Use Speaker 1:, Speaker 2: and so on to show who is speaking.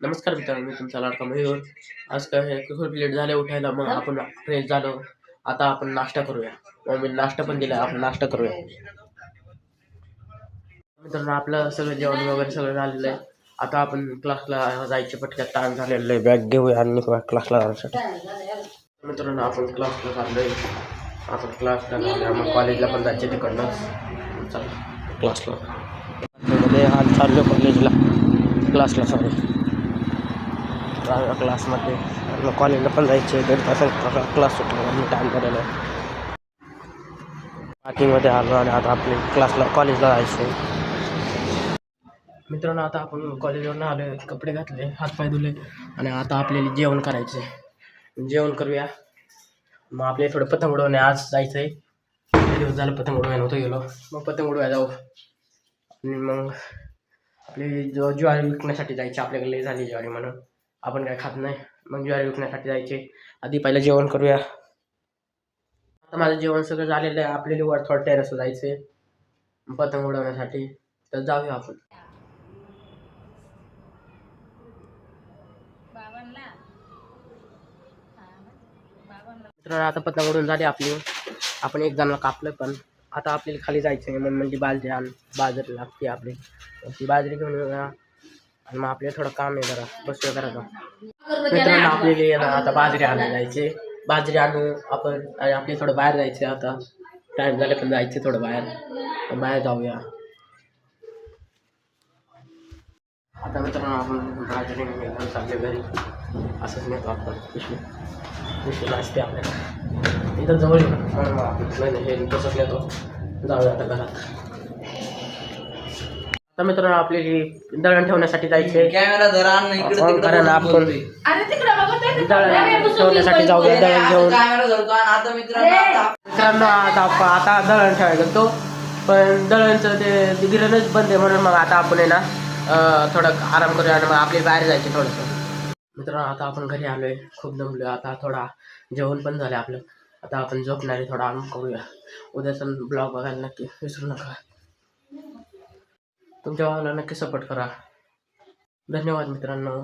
Speaker 1: नमस्कार मित्रांनो, मी तुमचा लाडका मयूर. आज काय खूप लेट झाले उठायला, मग आपण फ्रेश झालो. आता आपण नाश्ता करूया. मग मी नाश्ता पण दिला, आपण नाश्ता करूया. मित्रांनो, आपलं सगळं जेवण वगैरे सगळं झालेलं आहे. आता आपण क्लासला जायचे पटक्यात टाइम झालेलं आहे. बॅग घेऊया आणि निघूया क्लासला जाण्यासाठी. मित्रांनो, आपण क्लासला चाललोय. आपण क्लासला जाऊया, मग कॉलेजला पण जायचे तिकडनं. चला क्लासला. आज चाललो कॉलेजला, क्लासला सॉरी क्लासमध्ये. मग कॉलेजला पण जायचे. 1.5 तासांचा क्लास सुटला आणि टाईम झालेला आहे. पार्किंगमध्ये आलो आणि आता आपले क्लासला कॉलेजला जायचं. मित्रांनो, आता आपण कॉलेजवरून आलो, कपडे घातले, हातपाय धुले आणि आता आपल्याला जेवण करायचे. जेवण करूया. मग आपले थोडं पतंग उडवणे आज जायचं आहे. दिवस झालं पतंग उडवायला नव्हतं गेलो. मग पतंग उडवायला जाऊ आणि मग आपली ज्वारी विकण्यासाठी जायची. आपल्याकडे लई झाली ज्वारी म्हणून आपण काय खात नाही. मग ज्वारी विकण्यासाठी जायचे. आधी पहिलं जेवण करूया. आता माझं जेवण सगळं झालेलं आहे. आपल्याला वर थोडं टेरेसवर जायचे पतंग उडवण्यासाठी, तर जाऊया आपण. मित्रांनो, आता पतंग उडवून झाली आपली. आपण एक जणाला कापलं, पण आता आपल्याला खाली जायचं आहे. म्हणजे बाजरी लागते आपली. ती बाजरी घेऊन येऊया आणि मग आपल्याला थोडं काम आहे, जरा बसूया जरा. मित्रांनो, आपल्याला आता बाजरी आणायला जायचे. बाजरी आणू आपण आणि आपल्याला थोडं बाहेर जायचं आहे. आता टाईम झालं पण जायचं थोडं बाहेर जाऊया. आता मित्रांनो, आपण बाजरी घेऊन चालले घरी. असंच नेतो आपण पिशवी असते आपल्याला इथं जवळ म्हणून आपण हे तसंच नेतो. जाऊया आता घरात. आता मित्रांनो, आपली दळण ठेवण्यासाठी जायचे. कारण आपण दळण ठेवण्यासाठी जाऊया. दळण घेऊन मित्रांनो, आता दळण ठेवायला गेलो, पण दळणचं ते गिरणच बंद आहे. म्हणून मग आता आपण आहे ना थोडं आराम करूया आणि मग आपले बाहेर जायचे थोडंसं. मित्रांनो, आता आपण घरी आलोय, खूप दमलोय. आता थोडा जेवण पण झालं आपलं. आता आपण झोपणारे, थोडा आराम करूया. उद्याचा ब्लॉग बघायला नक्की विसरू नका. तुमच्या भावाला नक्की सपोर्ट करा. धन्यवाद मित्रांनो.